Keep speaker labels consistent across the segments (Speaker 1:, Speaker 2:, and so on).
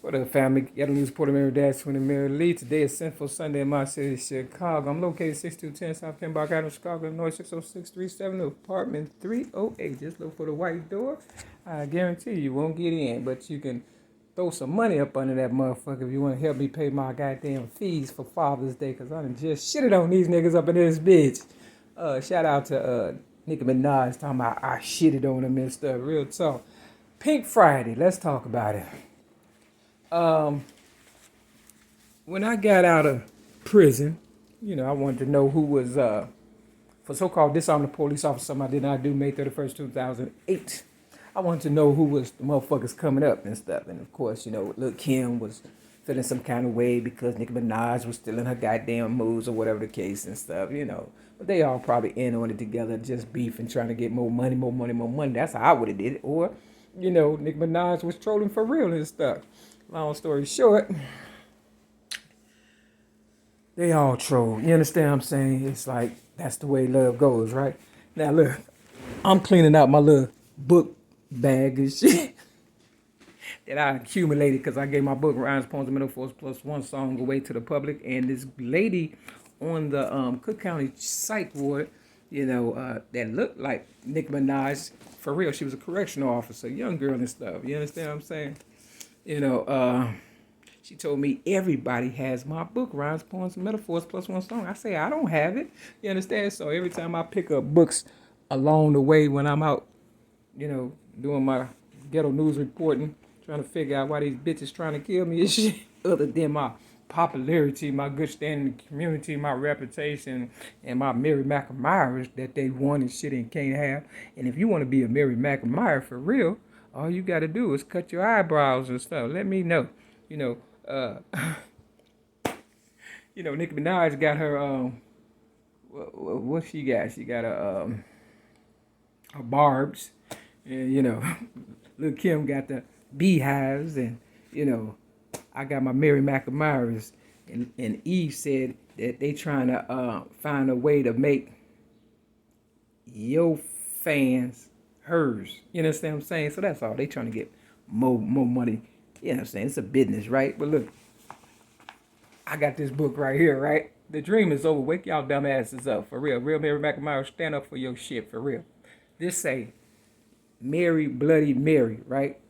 Speaker 1: What up, family? Ghetto News Porter Mary Dash 20 Mary Lee. Today is Sinful Sunday in my city, Chicago. I'm located 6210 South Kemba Avenue, Chicago, Illinois, 60637, apartment 308. Just look for the white door. I guarantee you won't get in, but you can throw some money up under that motherfucker if you want to help me pay my goddamn fees for Father's Day, because I done just shitted on these niggas up in this bitch. Shout out to Nicki Minaj talking about I shitted on them and stuff. Real talk. Pink Friday. Let's talk about it. When I got out of prison, I wanted to know who was, for so-called disarmed police officer, something I did not do May 31st, 2008. I wanted to know who was the motherfuckers coming up and stuff. And of course, Lil' Kim was feeling some kind of way because Nicki Minaj was still in her goddamn moves or whatever the case and stuff, But they all probably in on it together, just beefing, trying to get more money, more money, more money. That's how I would have did it. Or, Nicki Minaj was trolling for real and stuff. Long story short, they all troll. You understand what I'm saying? It's like, that's the way love goes, right? Now, look, I'm cleaning out my little book bag and shit that I accumulated because I gave my book, Rhymes, Poems, and Metaphors Plus One song away to the public. And this lady on the Cook County Psych Ward, that looked like Nicki Minaj, for real, she was a correctional officer, young girl and stuff. You understand what I'm saying? She told me everybody has my book, Rhymes, Poems, and Metaphors Plus One song. I say, I don't have it. You understand? So every time I pick up books along the way when I'm out, doing my ghetto news reporting, trying to figure out why these bitches trying to kill me and shit, other than my popularity, my good standing in the community, my reputation, and my Mary McAmyers that they want and shit and can't have. And if you want to be a Mary McAmyer for real, all you got to do is cut your eyebrows and stuff. Let me know. Nicki Minaj got her, what she got? She got her barbs. And, Lil' Kim got the beehives. And, I got my Mary McAmyers. And Eve said that they trying to find a way to make your fans hers. You understand what I'm saying? So that's all. They trying to get more money. You know what I'm saying? It's a business, right? But look, I got this book right here, right? The dream is over. Wake y'all dumb asses up, for real. Real Mary McAmyer, stand up for your shit, for real. This say, Mary, Bloody Mary, right?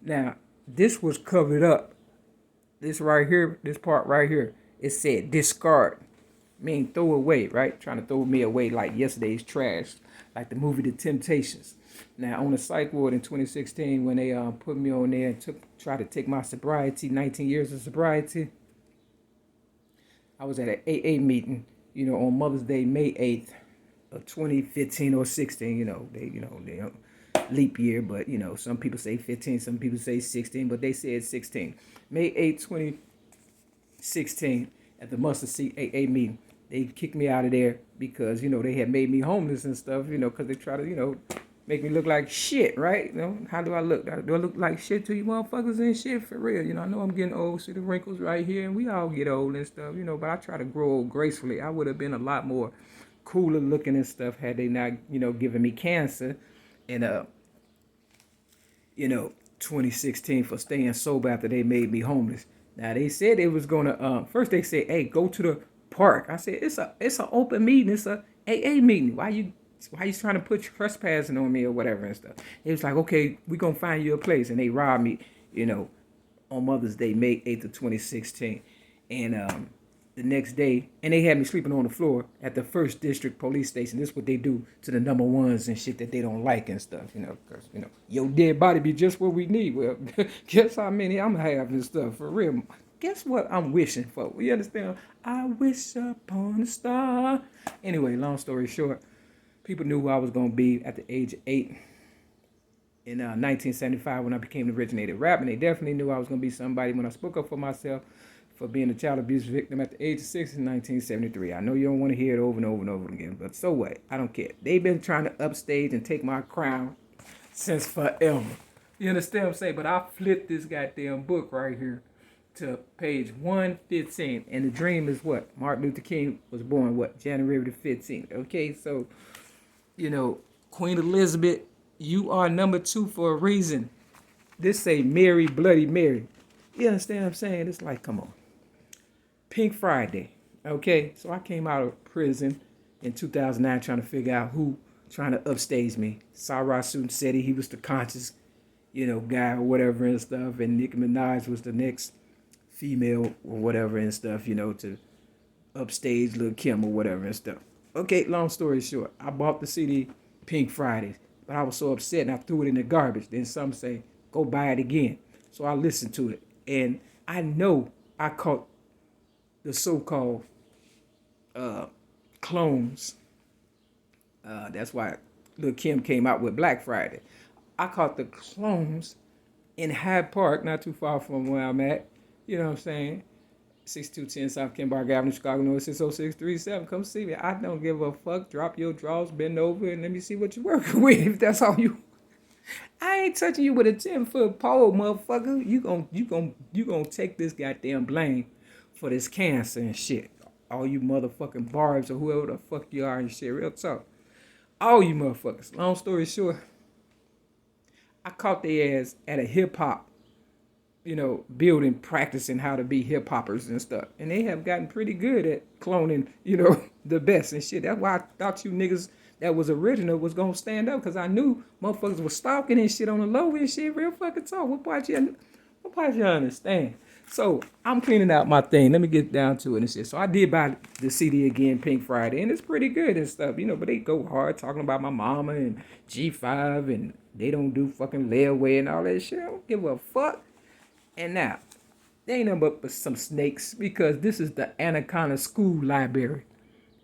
Speaker 1: Now, this was covered up. This right here, this part right here, it said discard. Mean throw away, right? Trying to throw me away like yesterday's trash, like the movie The Temptations. Now, on the psych ward in 2016, when they put me on there and tried to take my sobriety, 19 years of sobriety, I was at an AA meeting, on Mother's Day, May 8th of 2015 or 16. They leap year, but some people say 15, some people say 16, but they said 16. May 8th, 2016, at the Mustard Seed AA meeting. They kicked me out of there because, they had made me homeless and stuff, because they try to, make me look like shit, right? How do I look? Do I look like shit to you motherfuckers and shit? For real, I know I'm getting old. See the wrinkles right here, and we all get old and stuff, but I try to grow old gracefully. I would have been a lot more cooler looking and stuff had they not, given me cancer in 2016 for staying sober after they made me homeless. Now they said they was gonna first they said, hey, go to the park. I said, it's an open meeting, it's a AA meeting. Why you trying to put trespassing on me or whatever and stuff? It was like, okay, we gonna find you a place. And they robbed me, on Mother's Day, May 8th of 2016. And the next day, and they had me sleeping on the floor at the 1st District Police Station. This is what they do to the number ones and shit that they don't like and stuff, because, your dead body be just what we need. Well, guess how many I'm having and stuff, for real. Guess what I'm wishing for? You understand? I wish upon a star. Anyway, long story short, people knew who I was going to be at the age of 8 in 1975 when I became the originator rap. And they definitely knew I was going to be somebody when I spoke up for myself for being a child abuse victim at the age of 6 in 1973. I know you don't want to hear it over and over and over again, but so what? I don't care. They've been trying to upstage and take my crown since forever. You understand what I'm saying? But I flipped this goddamn book right here to page 115. And the dream is what? Martin Luther King was born, what? January the 15th. Okay, so, Queen Elizabeth, you are number 2 for a reason. This say Mary, Bloody Mary. You understand what I'm saying? It's like, come on. Pink Friday. Okay, so I came out of prison in 2009 trying to figure out who trying to upstage me. Sarasu said he was the conscious, guy or whatever and stuff, and Nicki Minaj was the next female or whatever and stuff, to upstage Lil Kim or whatever and stuff. Okay, long story short, I bought the CD Pink Fridays, but I was so upset and I threw it in the garbage. Then some say, go buy it again. So I listened to it, and I know I caught the so-called clones. That's why Lil Kim came out with Black Friday. I caught the clones in Hyde Park, not too far from where I'm at. You know what I'm saying? 6210 South Kenbark Avenue, Chicago, North 60637. Come see me. I don't give a fuck. Drop your drawers, bend over, and let me see what you're working with. If that's all you. I ain't touching you with a 10-foot pole, motherfucker. You gonna take this goddamn blame for this cancer and shit. All you motherfucking barbs or whoever the fuck you are and shit. Real talk. All you motherfuckers. Long story short, I caught their ass at a hip hop, building, practicing how to be hip hoppers and stuff. And they have gotten pretty good at cloning, the best and shit. That's why I thought you niggas that was original was gonna stand up, because I knew motherfuckers was stalking and shit on the low and shit. Real fucking talk. What part you understand? So I'm cleaning out my thing. Let me get down to it and shit. So I did buy the CD again, Pink Friday, and it's pretty good and stuff, but they go hard talking about my mama and G5, and they don't do fucking layaway and all that shit. I don't give a fuck. And now, they ain't nothing but some snakes, because this is the Anaconda school library.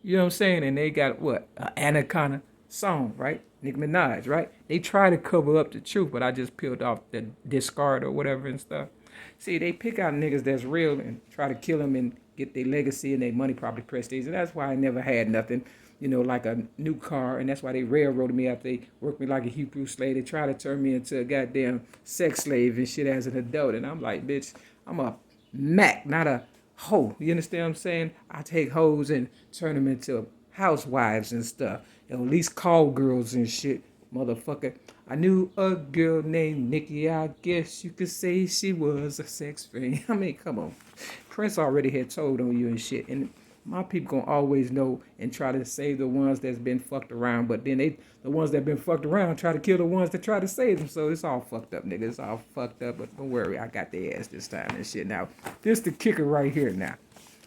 Speaker 1: You know what I'm saying? And they got what? An Anaconda song, right? Nicki Minaj, right? They try to cover up the truth, but I just peeled off the discard or whatever and stuff. See, they pick out niggas that's real and try to kill them and get their legacy and their money, probably prestige. And that's why I never had nothing, like a new car. And that's why they railroaded me after they worked me like a Hebrew slave. They try to turn me into a goddamn sex slave and shit as an adult. And I'm like, bitch, I'm a Mac, not a hoe. You understand what I'm saying? I take hoes and turn them into housewives and stuff. At least call girls and shit, motherfucker. I knew a girl named Nikki. I guess you could say she was a sex fiend. I mean, come on. Prince already had told on you and shit. And my people gonna always know and try to save the ones that's been fucked around. But then the ones that been fucked around, try to kill the ones that try to save them. So it's all fucked up, nigga. It's all fucked up. But don't worry, I got their ass this time and shit. Now, this the kicker right here now.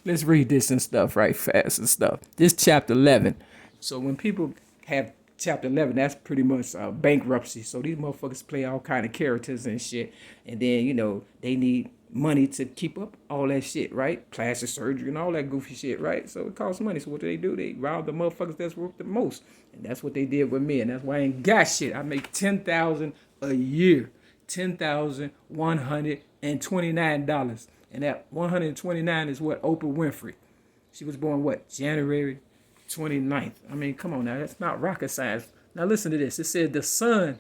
Speaker 1: Let's read this and stuff right fast and stuff. This chapter 11. So when people have chapter 11, that's pretty much bankruptcy. So these motherfuckers play all kind of characters and shit. And then, they need money to keep up all that shit, right? Plastic surgery and all that goofy shit, right? So it costs money. So what do? They rob the motherfuckers that's worth the most. And that's what they did with me. And that's why I ain't got shit. I make $10,000 a year. $10,129. And that 129 is what? Oprah Winfrey. She was born what? January 29th. I mean, come on now. That's not rocket science. Now listen to this. It said the sun,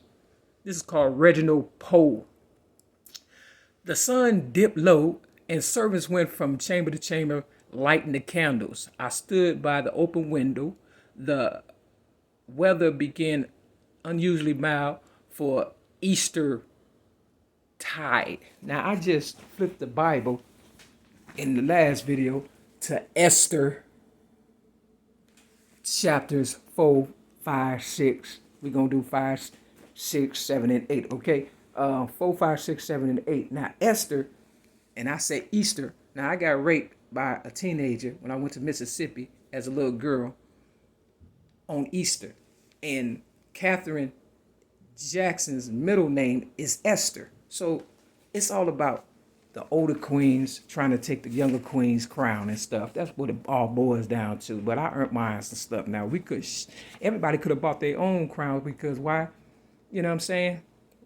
Speaker 1: this is called Reginald Pole. The sun dipped low and servants went from chamber to chamber lighting the candles. I stood by the open window. The weather began unusually mild for Easter tide. Now I just flipped the Bible in the last video to Esther chapters 4, 5, 6. We're gonna do 5, 6, 7, and 8. Okay, 4, 5, 6, 7, and 8. Now Esther, and I say Easter. Now I got raped by a teenager when I went to Mississippi as a little girl on Easter, and Catherine Jackson's middle name is Esther. So it's all about the older queens trying to take the younger queen's crown and stuff. That's what it all boils down to. But I earned mine and stuff. Now everybody could have bought their own crown, because why? You know what I'm saying?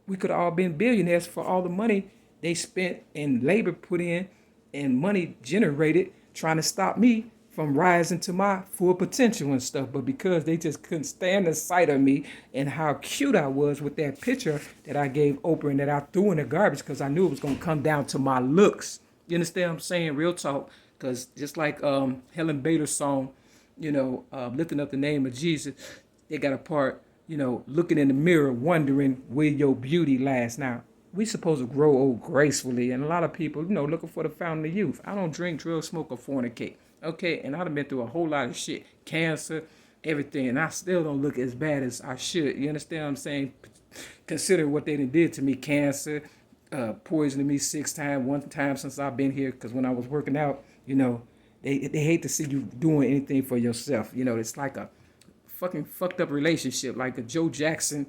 Speaker 1: We could have all been billionaires for all the money they spent and labor put in and money generated trying to stop me from rising to my full potential and stuff. But because they just couldn't stand the sight of me and how cute I was with that picture that I gave Oprah and that I threw in the garbage, because I knew it was going to come down to my looks. You understand what I'm saying? Real talk. Because just like Helen Bader's song, lifting up the name of Jesus, they got a part, looking in the mirror, wondering where your beauty lasts. Now, we supposed to grow old gracefully, and a lot of people, looking for the fountain of youth. I don't drink, drug, smoke, or fornicate. Okay, and I've been through a whole lot of shit, cancer, everything, and I still don't look as bad as I should. You understand what I'm saying? Consider what they did to me: cancer, poisoning me 6 times, one time since I've been here. Because when I was working out, they hate to see you doing anything for yourself. It's like a fucking fucked up relationship, like a Joe Jackson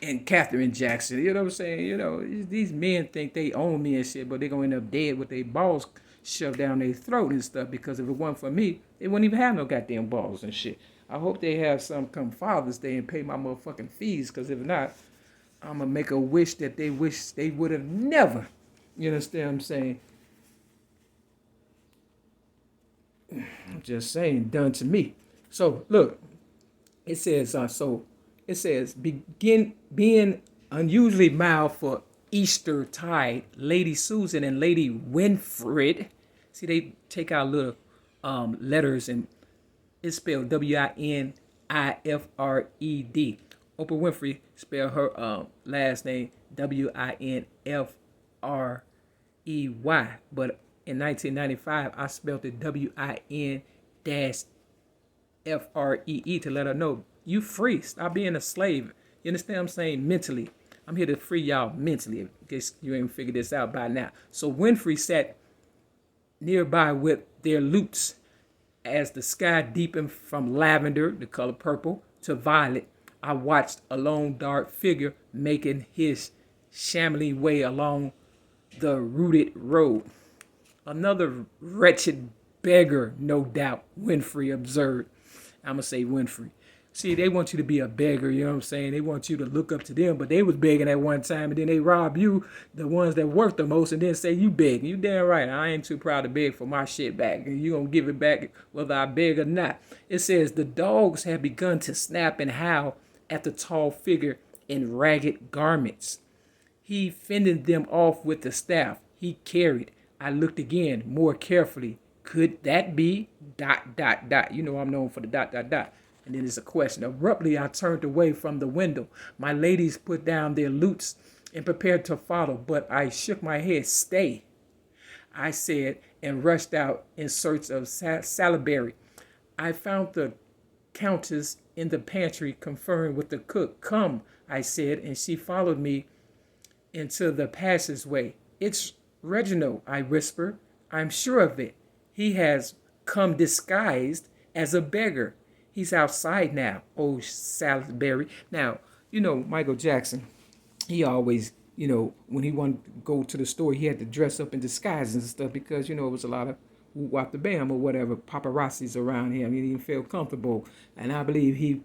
Speaker 1: and Katherine Jackson. You know what I'm saying? These men think they own me and shit, but they're gonna end up dead with their balls shoved down their throat and stuff. Because if it wasn't for me, they wouldn't even have no goddamn balls and shit. I hope they have some come Father's Day and pay my motherfucking fees. Because if not, I'm gonna make a wish that they wish they would have never. You understand what I'm saying? I'm just saying, done to me. So look, it says begin being unusually mild for Easter tide. Lady Susan and Lady Winfred. See, they take out little letters, and it's spelled Winifred. Oprah Winfrey spelled her last name Winfrey, but in 1995 I spelled it WIN-FREE to let her know you free. Stop being a slave. You understand what I'm saying? Mentally. I'm here to free y'all mentally, in case you ain't figured this out by now. So Winfrey sat nearby with their lutes as the sky deepened from lavender, the color purple, to violet. I watched a lone dark figure making his shambling way along the rooted road. Another wretched beggar, no doubt, Winfrey observed. I'm going to say Winfrey. See, they want you to be a beggar, you know what I'm saying? They want you to look up to them, but they was begging at one time, and then they rob you, the ones that worth the most, and then say you begging. You damn right, I ain't too proud to beg for my shit back, and you going to give it back whether I beg or not. It says, the dogs have begun to snap and howl at the tall figure in ragged garments. He fended them off with the staff he carried. I looked again, more carefully. Could that be ... You know I'm known for the ... And then there's a question. Abruptly, I turned away from the window. My ladies put down their lutes and prepared to follow, but I shook my head. Stay, I said, and rushed out in search of Salisbury. I found the Countess in the pantry conferring with the cook. Come, I said, and she followed me into the passageway. It's Reginald, I whispered. I'm sure of it. He has come disguised as a beggar. He's outside now, old Salisbury. Now, Michael Jackson, he always, when he wanted to go to the store, he had to dress up in disguise and stuff because, it was a lot of whoop the bam or whatever, paparazzis around him. He didn't feel comfortable. And I believe he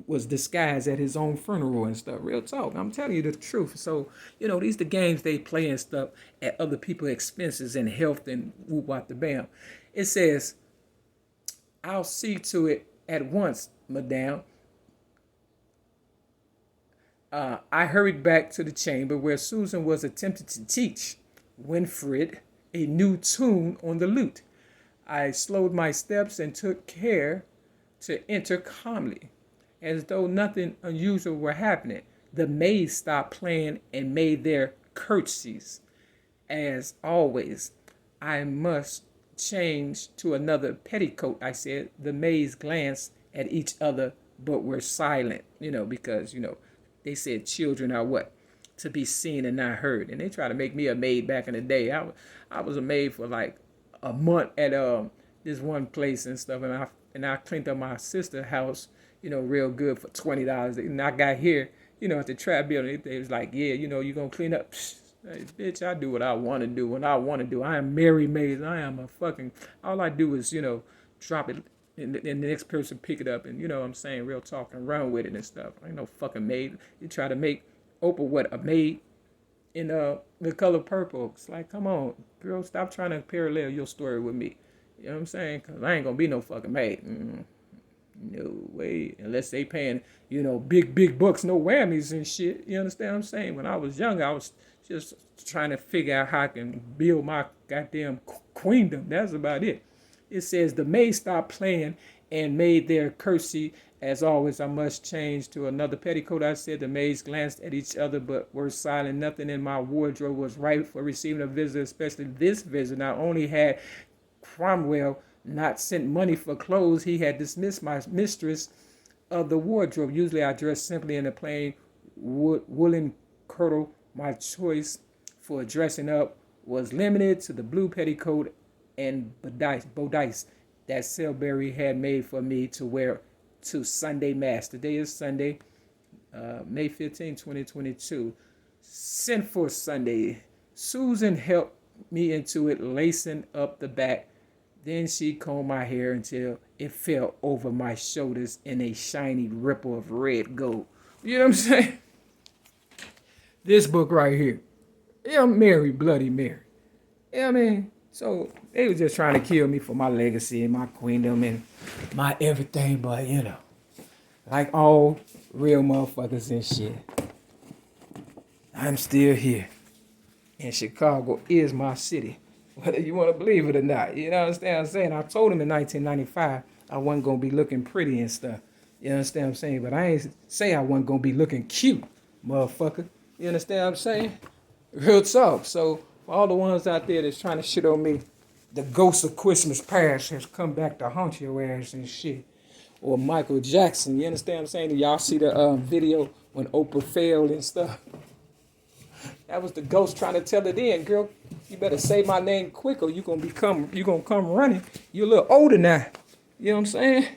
Speaker 1: was disguised at his own funeral and stuff. Real talk. I'm telling you the truth. So, these the games they play and stuff at other people's expenses and health and whoop the bam. It says, I'll see to it at once, madame. I hurried back to the chamber where Susan was attempting to teach Winfred a new tune on the lute. I slowed my steps and took care to enter calmly, as though nothing unusual were happening. The maids stopped playing and made their curtsies. As always, I must change to another petticoat, I said. The maids glanced at each other but were silent, because, they said children are what? To be seen and not heard. And they tried to make me a maid back in the day. I was a maid for like a month at this one place and stuff, and I cleaned up my sister's house, real good for $20. And I got here, at the trap building, they was like, yeah, you gonna clean up. Hey, bitch, I do what I want to do when I want to do. I am Mary Mays. I am a fucking, all I do is, drop it and the next person pick it up and, what I'm saying, real talk, and run with it and stuff. I ain't no fucking maid. You try to make Oprah what, a maid in the color purple. It's like, come on, girl, stop trying to parallel your story with me. You know what I'm saying? Because I ain't going to be no fucking maid. No way. Unless they paying, big bucks, no whammies and shit. You understand what I'm saying? When I was young, I was just trying to figure out how I can build my goddamn queendom. That's about it. It says the maids stopped playing and made their curtsy As always, I must change to another petticoat. I said. The maids glanced at each other, but were silent. Nothing in my wardrobe was right for receiving a visitor, especially this visitor. Not only had Cromwell not sent money for clothes, he had dismissed my mistress of the wardrobe. Usually I dress simply in a plain woolen kirtle. My choice for dressing up was limited to the blue petticoat and bodice that Selberry had made for me to wear to Sunday Mass. Today is Sunday, May 15, 2022. Sinful Sunday. Susan helped me into it, lacing up the back. Then she combed my hair until it fell over my shoulders in a shiny ripple of red gold. You know what I'm saying? This book right here. Yeah, Mary, Bloody Mary. Yeah, I mean, so they was just trying to kill me for my legacy and my queendom and my everything, but you know, like all real motherfuckers and shit, I'm still here. And Chicago is my city, whether you want to believe it or not. You know what I'm saying? I told him in 1995 I wasn't going to be looking pretty and stuff. You understand what I'm saying? But I ain't say I wasn't going to be looking cute, motherfucker. You understand what I'm saying? Real talk. So for all the ones out there that's trying to shit on me, the ghost of Christmas past has come back to haunt your ass and shit. Or Michael Jackson, you understand what I'm saying? Y'all see the video when Oprah failed and stuff? That was the ghost trying to tell it in, girl. You better say my name quick or you gonna come running. You're a little older now. You know what I'm saying?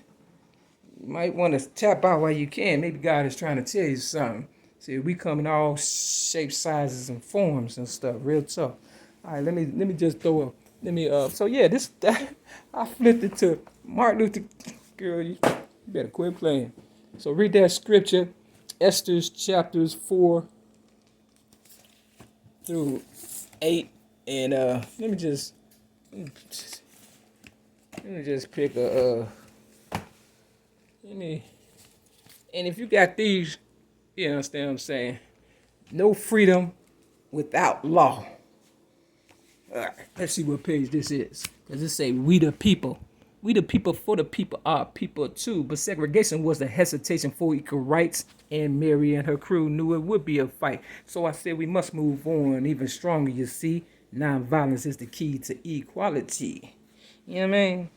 Speaker 1: You might want to tap out while you can. Maybe God is trying to tell you something. See, we come in all shapes, sizes, and forms and stuff. Real tough. All right, let me just throw up. So yeah, I flipped it to Martin Luther. Girl, you better quit playing. So read that scripture, Esther's chapters 4 through 8, and let me just pick a and if you got these, you understand what I'm saying? No freedom without law. All right, let's see what page this is. Does it say we the people? We the people for the people are people too. But segregation was the hesitation for equal rights, and Mary and her crew knew it would be a fight. So I said we must move on even stronger, you see. Nonviolence is the key to equality. You know what I mean?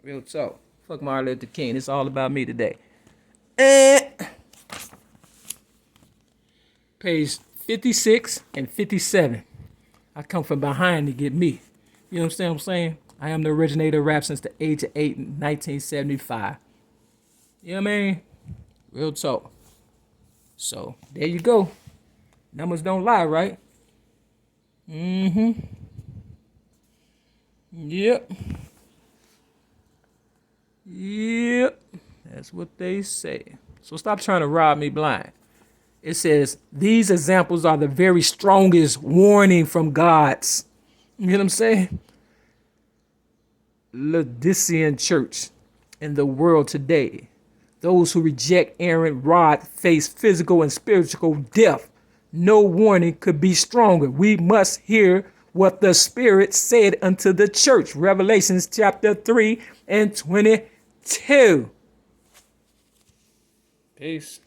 Speaker 1: Real talk. Fuck Martin Luther King. It's all about me today. Page 56 and 57. I come from behind to get me. You know what I'm saying? I am the originator of rap since the age of 8 in 1975. You know what I mean? Real talk. So, there you go. Numbers don't lie, right? Mm-hmm. Yep. That's what they say. So stop trying to rob me blind. It says, these examples are the very strongest warning from God's. You know what I'm saying? Laodicean church in the world today. Those who reject Aaron rod face physical and spiritual death. No warning could be stronger. We must hear what the Spirit said unto the church. Revelations chapter 3 and 22. Peace.